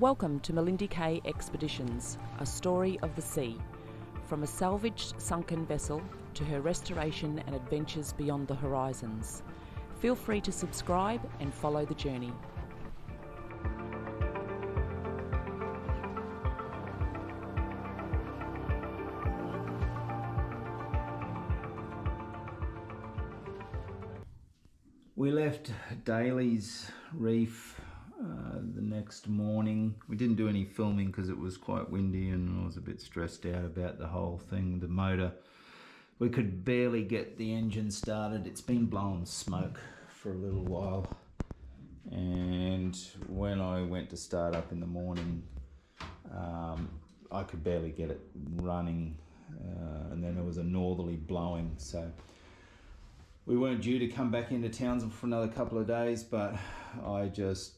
Welcome to Malindi K Expeditions, a story of the sea. From a salvaged sunken vessel to her restoration and adventures beyond the horizons. Feel free to subscribe and follow the journey. We left Daly's Reef the next morning. We didn't do any filming because it was quite windy and I was a bit stressed out about the whole thing. The motor, we could barely get the engine started. It's been blowing smoke for a little while, and when I went to start up in the morning, I could barely get it running, and then there was a northerly blowing, so we weren't due to come back into Townsville for another couple of days, but I just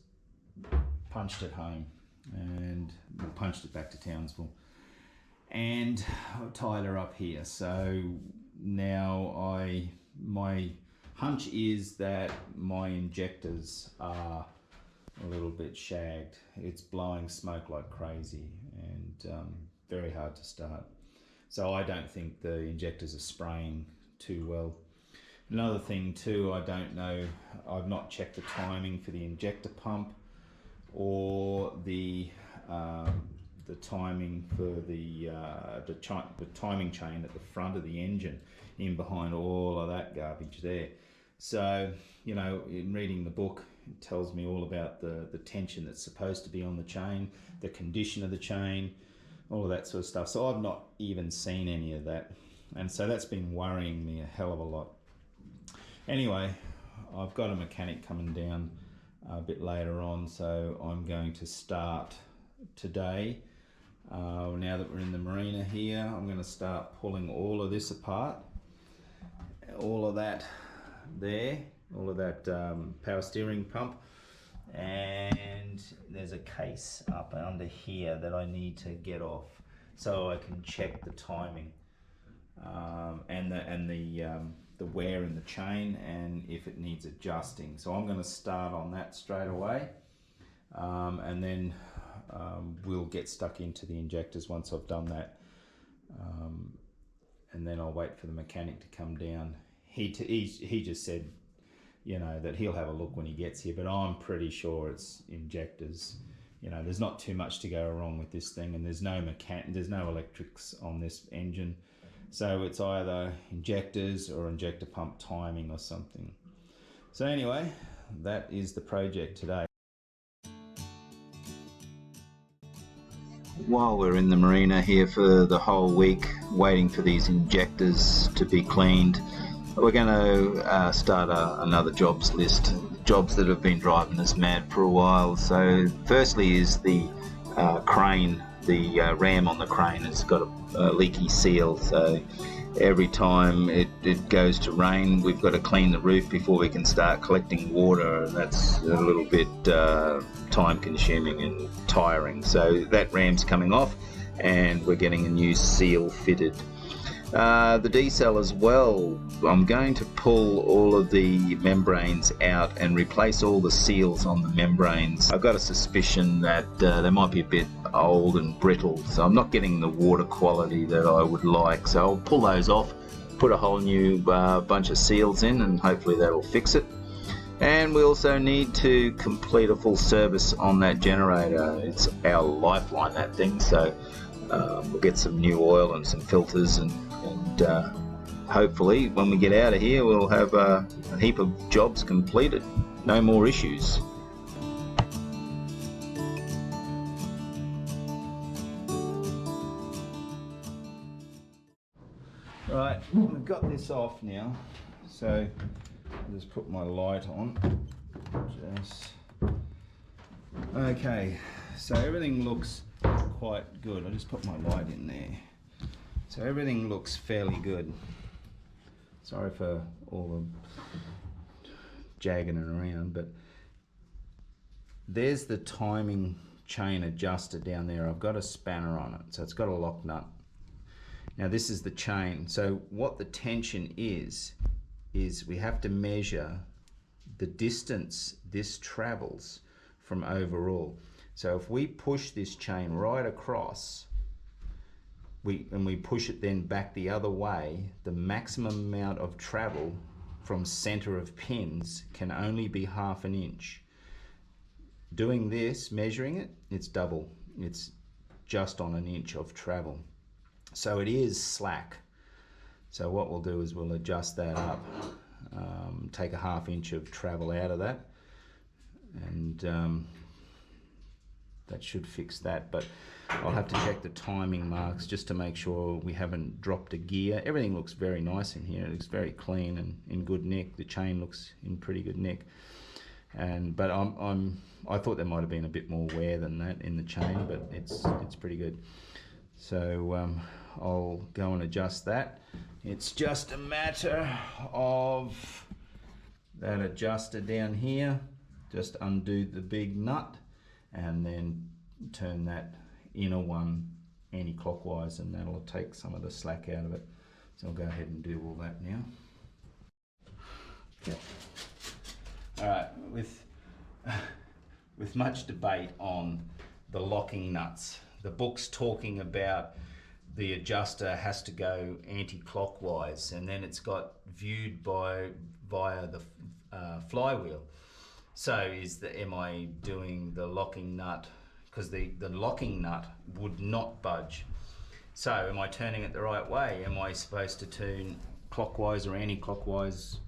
punched it home and punched it back to Townsville and I tied her up here. So now my hunch is that my injectors are a little bit shagged. It's blowing smoke like crazy and very hard to start. So I don't think the injectors are spraying too well. Another thing too, I don't know, I've not checked the timing for the injector pump or the timing for the timing chain at the front of the engine, in behind all of that garbage there. So, you know, in reading the book, it tells me all about the tension that's supposed to be on the chain, the condition of the chain, all of that sort of stuff. So I've not even seen any of that. And so that's been worrying me a hell of a lot. Anyway, I've got a mechanic coming down a bit later on, so I'm going to start today. Now that we're in the marina here, I'm going to start pulling all of this apart. All of that there, all of that power steering pump. And there's a case up under here that I need to get off so I can check the timing and the wear in the chain and if it needs adjusting. So I'm going to start on that straight away, and then we'll get stuck into the injectors once I've done that, and then I'll wait for the mechanic to come down. He just said, you know, that he'll have a look when he gets here, but I'm pretty sure it's injectors. You know, there's not too much to go wrong with this thing, and there's no electrics on this engine. So it's either injectors or injector pump timing or something. So anyway, that is the project today. While we're in the marina here for the whole week, waiting for these injectors to be cleaned, we're going to start another jobs list. Jobs that have been driving us mad for a while. So firstly is the crane. The ram on the crane has got a leaky seal, so every time it goes to rain, we've got to clean the roof before we can start collecting water, and that's a little bit time consuming and tiring. So that ram's coming off and we're getting a new seal fitted. The decel as well, I'm going to pull all of the membranes out and replace all the seals on the membranes. I've got a suspicion that they might be a bit old and brittle, so I'm not getting the water quality that I would like. So I'll pull those off, put a whole new bunch of seals in, and hopefully that'll fix it. And we also need to complete a full service on that generator. It's our lifeline, that thing, so we'll get some new oil and some filters, and hopefully when we get out of here we'll have a heap of jobs completed. No more issues. Right, we've got this off now, so I'll just put my light on. Okay, so everything looks quite good. I'll just put my light in there. So everything looks fairly good. Sorry for all the jagging around, but there's the timing chain adjuster down there. I've got a spanner on it, so it's got a lock nut. Now this is the chain. So what the tension is we have to measure the distance this travels from overall. So if we push this chain right across, and we push it then back the other way, the maximum amount of travel from center of pins can only be 1/2 inch. Doing this, measuring it, it's double. It's just on 1 inch of travel. So it is slack. So what we'll do is we'll adjust that up, take a 1/2 inch of travel out of that, and that should fix that. But I'll have to check the timing marks just to make sure we haven't dropped a gear. Everything looks very nice in here. It looks very clean and in good nick. The chain looks in pretty good nick. But I thought there might have been a bit more wear than that in the chain, but it's pretty good. So I'll go and adjust that. It's just a matter of that adjuster down here. Just undo the big nut and then turn that inner one anti-clockwise, and that'll take some of the slack out of it. So I'll go ahead and do all that now. Yep. All right, with much debate on the locking nuts, the book's talking about the adjuster has to go anti-clockwise, and then it's got viewed via the flywheel. So am I doing the locking nut, because the locking nut would not budge. So am I turning it the right way? Am I supposed to turn clockwise or anti-clockwise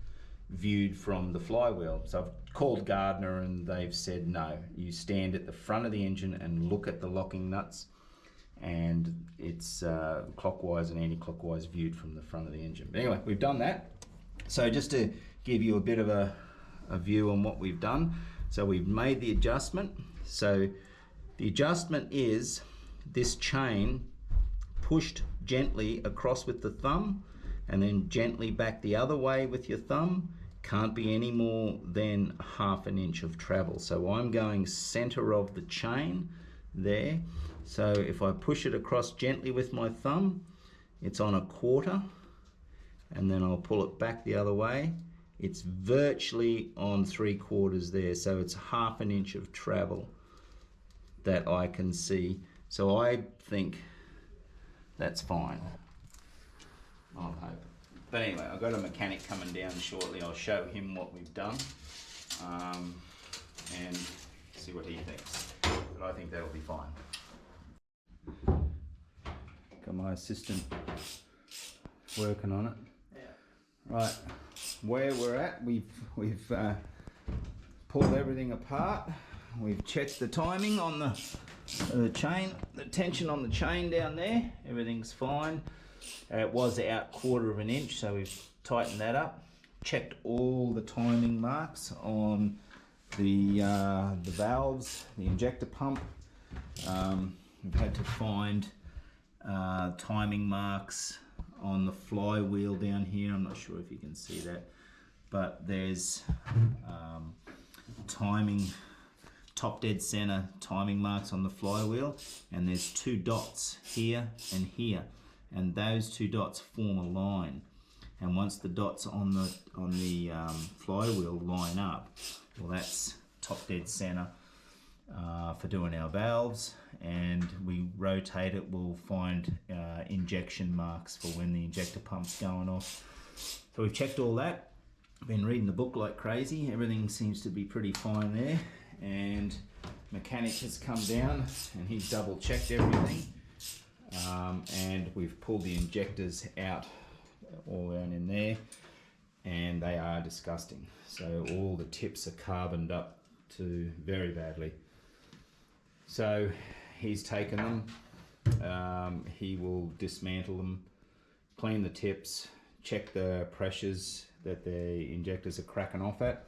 viewed from the flywheel? So I've called Gardner and they've said no. You stand at the front of the engine and look at the locking nuts, and it's clockwise and anti-clockwise viewed from the front of the engine. But anyway, we've done that. So just to give you a bit of a view on what we've done. So we've made the adjustment. So the adjustment is this chain pushed gently across with the thumb and then gently back the other way with your thumb. Can't be any more than 1/2 inch of travel. So I'm going center of the chain there. So if I push it across gently with my thumb, it's on 1/4, and then I'll pull it back the other way. It's virtually on 3/4 there, so it's 1/2 inch of travel that I can see. So I think that's fine. I'll hope. But anyway, I've got a mechanic coming down shortly. I'll show him what we've done and see what he thinks. But I think that'll be fine. Got my assistant working on it. Yeah. Right, where we're at, we've pulled everything apart. We've checked the timing on the chain, the tension on the chain down there. Everything's fine. It was out 1/4 inch, so we've tightened that up. Checked all the timing marks on the valves, the injector pump. We've had to find timing marks on the flywheel down here. I'm not sure if you can see that, but there's timing, top dead center timing marks on the flywheel, and there's 2 dots here and here, and those 2 dots form a line. And once the dots on the flywheel line up, well, that's top dead center for doing our valves. And we rotate it, we'll find injection marks for when the injector pump's going off. So we've checked all that. I've been reading the book like crazy. Everything seems to be pretty fine there. And mechanic has come down and he's double checked everything. And we've pulled the injectors out all down in there, and they are disgusting. So all the tips are carboned up to very badly. So he's taken them, he will dismantle them, clean the tips, check the pressures that the injectors are cracking off at,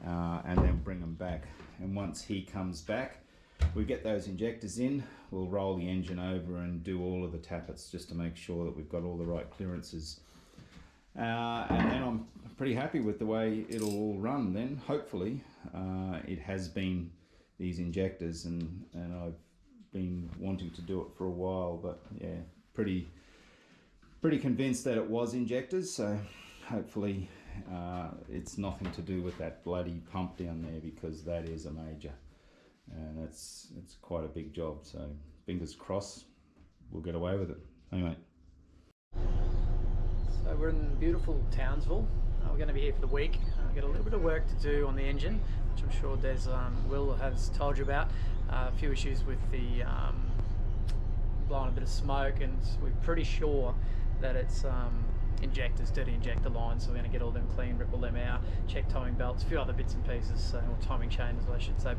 and then bring them back. And once he comes back, we get those injectors in, we'll roll the engine over and do all of the tappets just to make sure that we've got all the right clearances. And then I'm pretty happy with the way it'll all run then, hopefully. It has been these injectors, and I've been wanting to do it for a while, but yeah, pretty convinced that it was injectors, so hopefully it's nothing to do with that bloody pump down there, because that is a major. and it's quite a big job. So fingers crossed, we'll get away with it. Anyway. So we're in beautiful Townsville. We're going to be here for the week. We've got a little bit of work to do on the engine, which I'm sure Des Will has told you about. A few issues with the blowing a bit of smoke, and we're pretty sure that it's injectors, dirty injector lines. So we're going to get all them clean, rip all them out, check timing belts, a few other bits and pieces, or timing chains, I should say.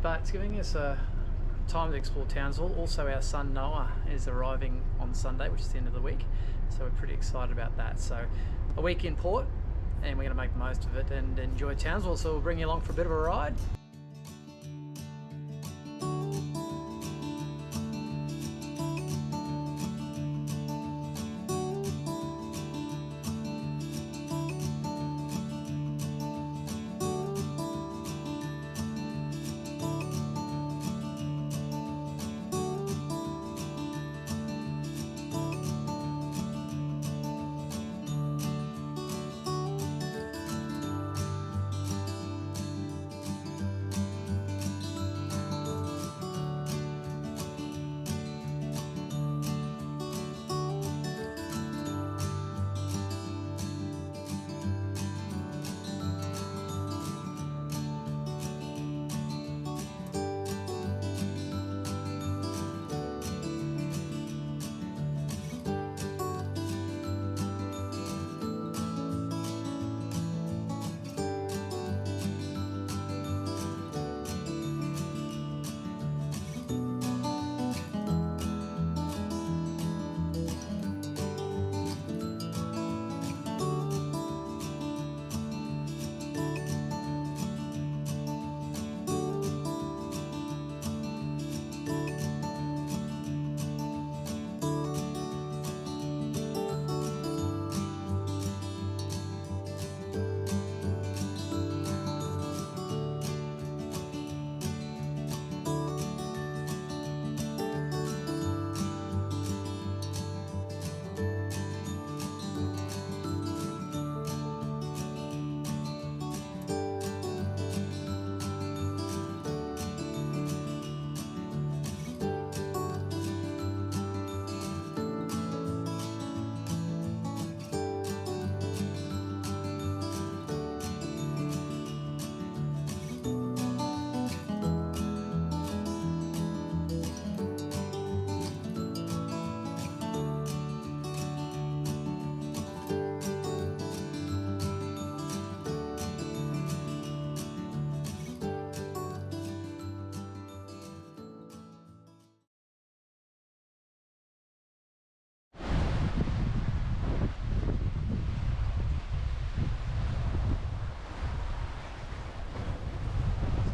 But it's giving us a time to explore Townsville. Also, our son Noah is arriving on Sunday, which is the end of the week, so we're pretty excited about that. So a week in port, and we're going to make the most of it and enjoy Townsville. So we'll bring you along for a bit of a ride.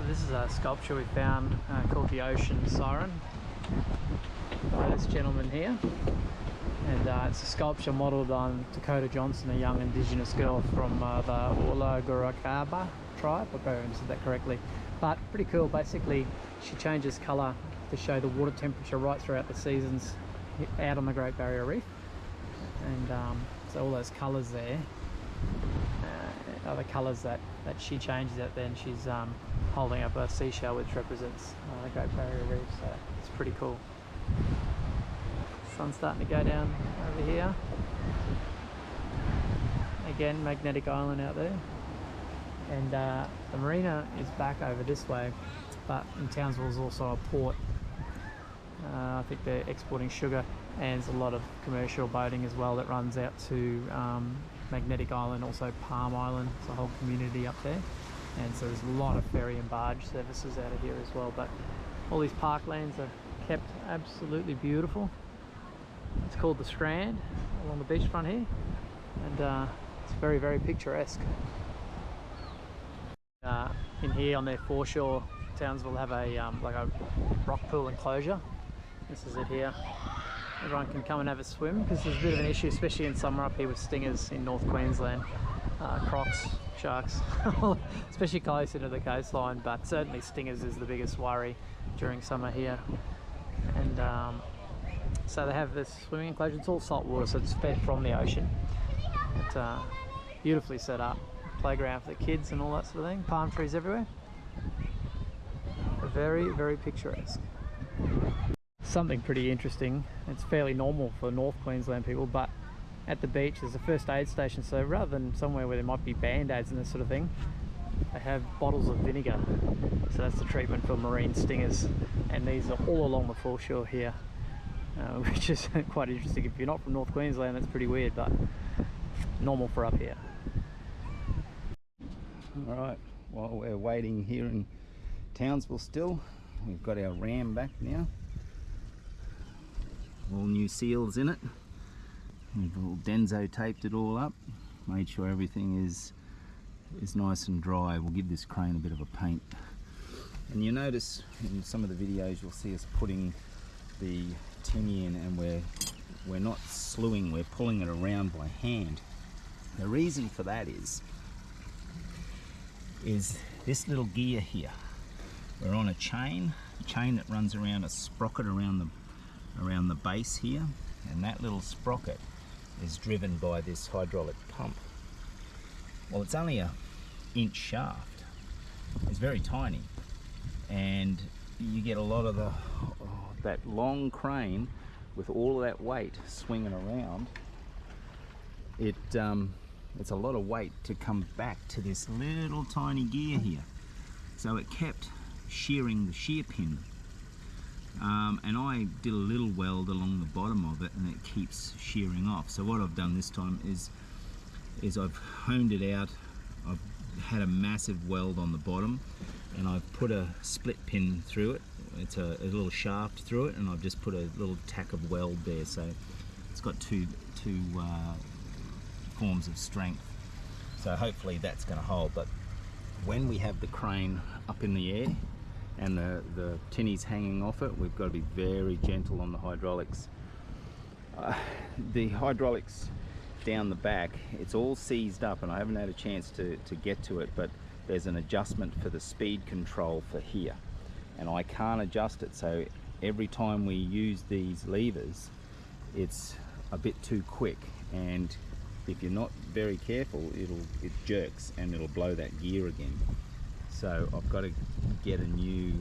This is a sculpture we found called the Ocean Siren by this gentleman here, and it's a sculpture modelled on Dakota Johnson, a young Indigenous girl from the Ulagurukaba tribe. I probably haven't said that correctly, but pretty cool. Basically, she changes colour to show the water temperature right throughout the seasons out on the Great Barrier Reef, and so all those colours there are the colours that she changes at. Then she's holding up a seashell which represents the Great Barrier Reef, so it's pretty cool. Sun's starting to go down over here. Again, magnetic island out there, and the marina is back over this way, but in Townsville is also a port. I think they're exporting sugar, and there's a lot of commercial boating as well that runs out to Magnetic Island, also Palm Island. It's a whole community up there, and so there's a lot of ferry and barge services out of here as well. But all these parklands are kept absolutely beautiful. It's called the Strand along the beachfront here, and it's very, very picturesque. In here on their foreshore, Townsville have a like a rock pool enclosure. This is it here. Everyone can come and have a swim, because there's a bit of an issue, especially in summer up here, with stingers in North Queensland. Crocs, sharks, especially closer to the coastline, but certainly stingers is the biggest worry during summer here. And so they have this swimming enclosure. It's all salt water, so it's fed from the ocean. It's beautifully set up. Playground for the kids and all that sort of thing. Palm trees everywhere. A Very, very picturesque. Something pretty interesting. It's fairly normal for North Queensland people, but at the beach there's a first aid station, so rather than somewhere where there might be band-aids and this sort of thing, they have bottles of vinegar. So that's the treatment for marine stingers, and these are all along the foreshore here, which is quite interesting. If you're not from North Queensland, that's pretty weird, but normal for up here. Alright, while we're waiting here in Townsville still, we've got our ram back now. All new seals in it. We've all Denso taped it all up, made sure everything is nice and dry. We'll give this crane a bit of a paint. And you notice in some of the videos you'll see us putting the tinny in, and we're not slewing, we're pulling it around by hand. The reason for that is this little gear here. We're on a chain that runs around a sprocket around the base here, and that little sprocket is driven by this hydraulic pump. Well, it's only a inch shaft. It's very tiny, and you get a lot of that long crane with all of that weight swinging around. It's a lot of weight to come back to this little tiny gear here. So it kept shearing the shear pin. And I did a little weld along the bottom of it, and it keeps shearing off. So what I've done this time is I've honed it out. I've had a massive weld on the bottom, and I've put a split pin through it. It's a little shaft through it, and I've just put a little tack of weld there. So it's got two forms of strength. So hopefully that's going to hold. But when we have the crane up in the air and the tinny's hanging off it, we've got to be very gentle on the hydraulics. The hydraulics down the back, it's all seized up, and I haven't had a chance to get to it, but there's an adjustment for the speed control for here, and I can't adjust it. So every time we use these levers, it's a bit too quick, and if you're not very careful, it jerks and it'll blow that gear again. So I've got to get a new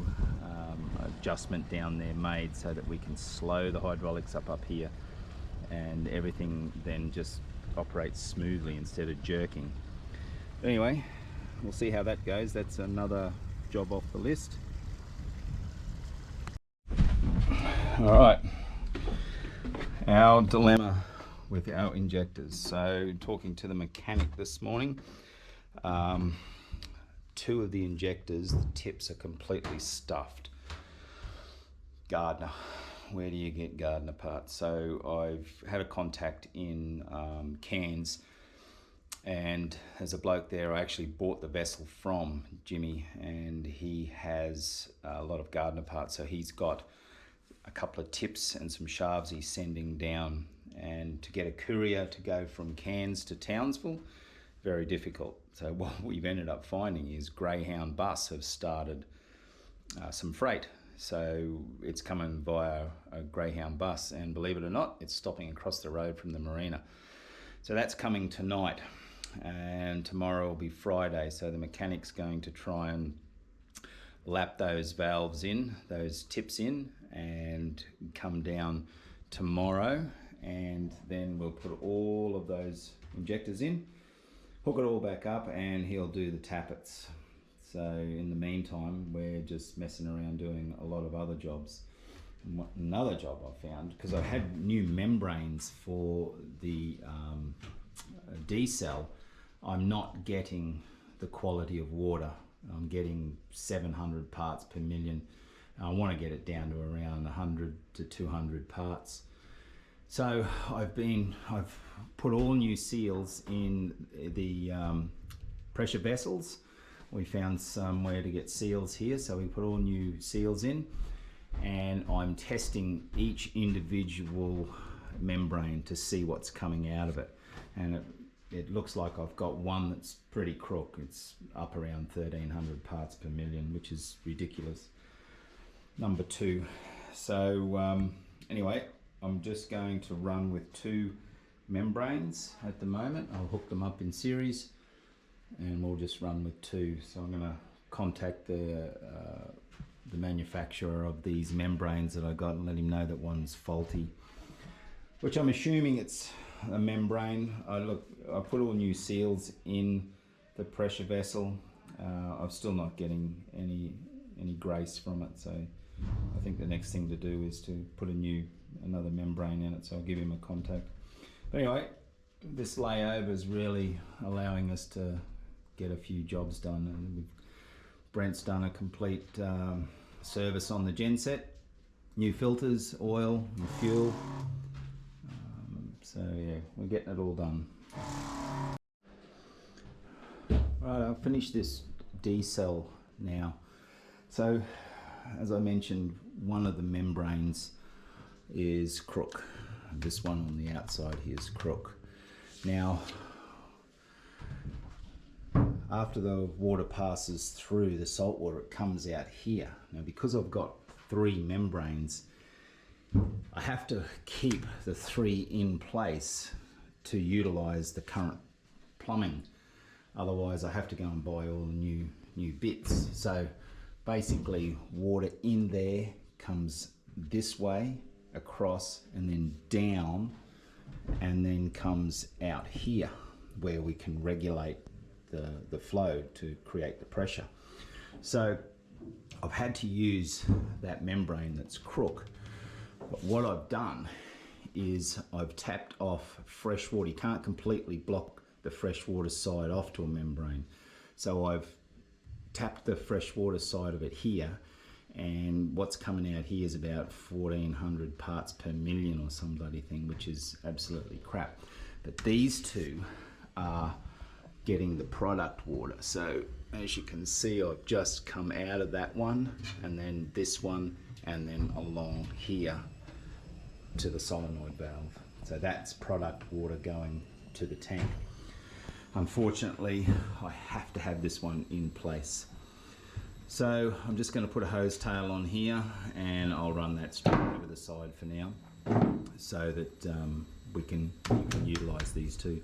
adjustment down there made so that we can slow the hydraulics up here, and everything then just operates smoothly instead of jerking. Anyway, we'll see how that goes. That's another job off the list. All right, our dilemma with our injectors. So talking to the mechanic this morning, two of the injectors, the tips are completely stuffed. Gardner, where do you get Gardner parts? So I've had a contact in Cairns, and there's a bloke there I actually bought the vessel from, Jimmy, and he has a lot of Gardner parts. So he's got a couple of tips and some shafts he's sending down, and to get a courier to go from Cairns to Townsville, very difficult. So what we've ended up finding is Greyhound Bus have started some freight. So it's coming via a Greyhound Bus, and believe it or not, it's stopping across the road from the marina. So that's coming tonight, and tomorrow will be Friday. So the mechanic's going to try and lap those valves in, those tips in, and come down tomorrow, and then we'll put all of those injectors in, hook it all back up, and he'll do the tappets. So in the meantime, we're just messing around doing a lot of other jobs. Another job I found, because I had new membranes for the D-cell, I'm not getting the quality of water. I'm getting 700 parts per million. I want to get it down to around 100 to 200 parts. So I've put all new seals in the pressure vessels. We found somewhere to get seals here, so we put all new seals in, and I'm testing each individual membrane to see what's coming out of it. And it looks like I've got one that's pretty crook. It's up around 1300 parts per million, which is ridiculous. Number two. So anyway, I'm just going to run with two membranes at the moment. I'll hook them up in series, and we'll just run with two. So I'm going to contact the the manufacturer of these membranes that I got and let him know that one's faulty, which I'm assuming it's a membrane. I put all new seals in the pressure vessel. I'm still not getting any grace from it, so I think the next thing to do is to put another membrane in it, so I'll give him a contact. But anyway, this layover is really allowing us to get a few jobs done, and Brent's done a complete service on the genset, new filters, oil and fuel, so yeah, we're getting it all done. Right, I'll finish this D-cell now. So as I mentioned, one of the membranes is crook. This one on the outside here is crook. Now, after the water passes through the salt water, it comes out here. Now, because I've got 3 membranes, I have to keep the 3 in place to utilize the current plumbing. Otherwise, I have to go and buy all the new bits. So basically, water in there comes this way, across, and then down, and then comes out here where we can regulate the flow to create the pressure. So I've had to use that membrane that's crook, but what I've done is I've tapped off fresh water. You can't completely block the freshwater side off to a membrane, so I've tapped the freshwater side of it here, and what's coming out here is about 1400 parts per million or some bloody thing, which is absolutely crap. But these two are getting the product water. So as you can see, I've just come out of that one, and then this one, and then along here to the solenoid valve. So that's product water going to the tank. Unfortunately, I have to have this one in place. So I'm just going to put a hose tail on here, and I'll run that straight over the side for now, so that we can utilize these two.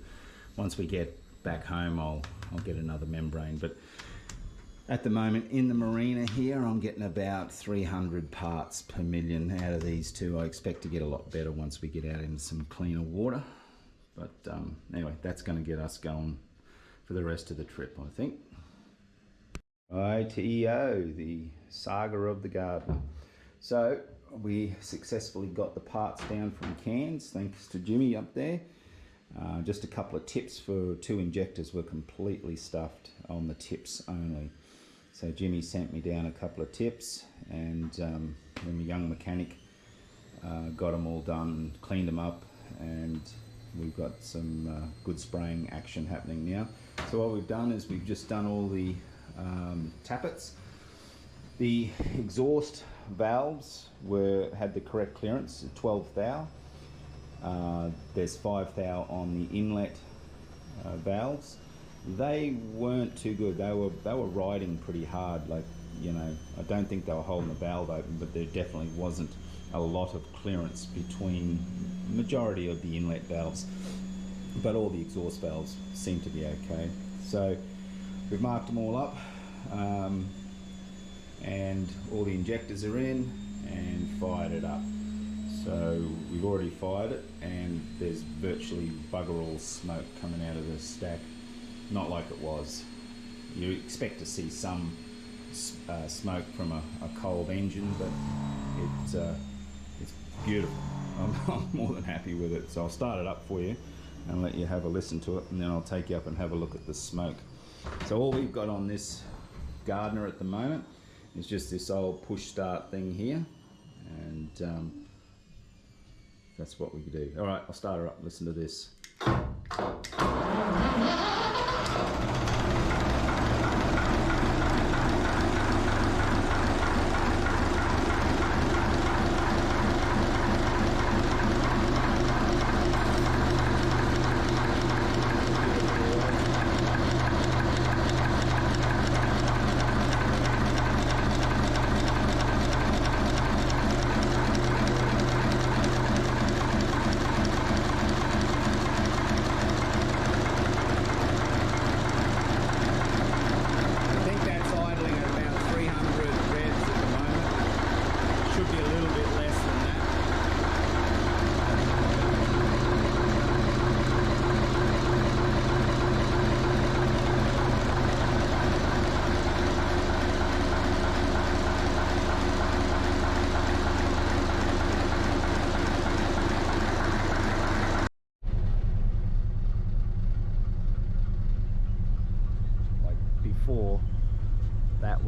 Once we get back home, I'll get another membrane. But at the moment in the marina here, I'm getting about 300 parts per million out of these two. I expect to get a lot better once we get out into some cleaner water. But anyway, that's going to get us going for the rest of the trip, I think. ITO, the saga of the garden. So we successfully got the parts down from Cairns, thanks to Jimmy up there. Just a couple of tips for 2 injectors were completely stuffed on the tips only. So Jimmy sent me down a couple of tips, and then the young mechanic got them all done, cleaned them up, and we've got some good spraying action happening now. So what we've done is we've just done all the tappets. The exhaust valves had the correct clearance, 12 thou. There's 5 thou on the inlet valves. They weren't too good. They were riding pretty hard. Like, you know, I don't think they were holding the valve open, but there definitely wasn't a lot of clearance between the majority of the inlet valves. But all the exhaust valves seem to be okay. So we've marked them all up, and all the injectors are in, and fired it up. So we've already fired it, and there's virtually bugger all smoke coming out of the stack. Not like it was. You expect to see some smoke from a cold engine, but it's beautiful. I'm more than happy with it. So I'll start it up for you and let you have a listen to it, and then I'll take you up and have a look at the smoke. So all we've got on this Gardner at the moment is just this old push start thing here, and that's what we can do. All right, I'll start her up, listen to this.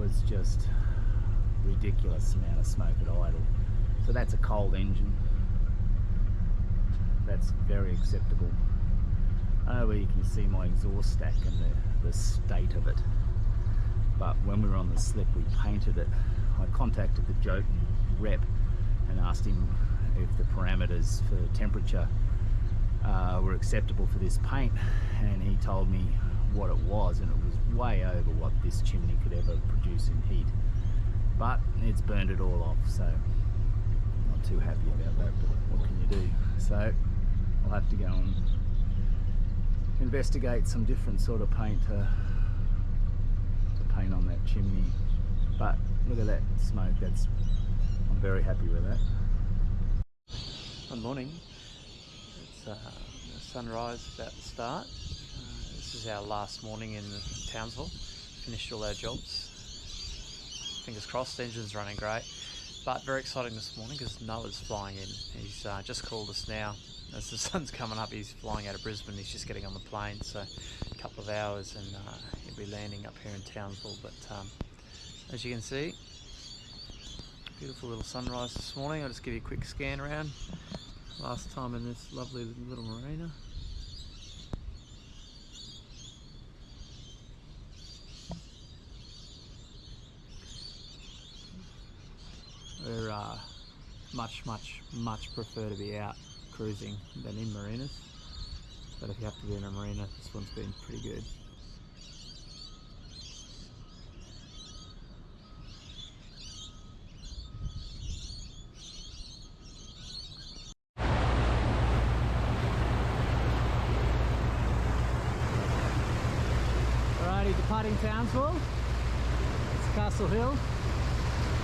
was just ridiculous amount of smoke at idle. So that's a cold engine. That's very acceptable. Where you can see my exhaust stack and the state of it. But when we were on the slip, we painted it. I contacted the Jotun rep and asked him if the parameters for temperature were acceptable for this paint, and he told me what it was, and it was way over what this chimney could ever produce in heat. But it's burned it all off, so not too happy about that, but what can you do? So I'll have to go and investigate some different sort of paint to paint on that chimney. But look at that smoke, I'm very happy with that. Good morning. It's the sunrise about to start. This is our last morning in Townsville. Finished all our jobs. Fingers crossed, the engine's running great. But very exciting this morning because Noah's flying in. He's just called us now. As the sun's coming up, he's flying out of Brisbane. He's just getting on the plane, so a couple of hours and he'll be landing up here in Townsville. But as you can see, beautiful little sunrise this morning. I'll just give you a quick scan around. Last time in this lovely little marina. We're much prefer to be out cruising than in marinas, but if you have to be in a marina, this one's been pretty good. Alrighty, departing Townsville. It's Castle Hill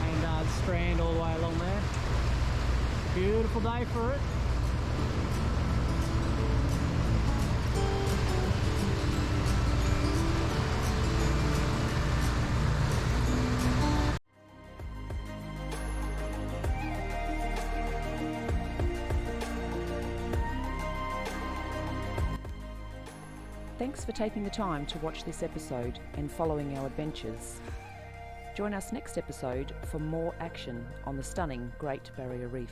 and the Strand all the way along there. Beautiful day for it. Thanks for taking the time to watch this episode and following our adventures. Join us next episode for more action on the stunning Great Barrier Reef.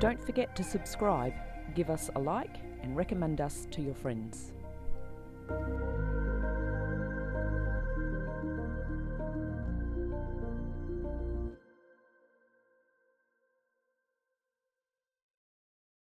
Don't forget to subscribe, give us a like and recommend us to your friends.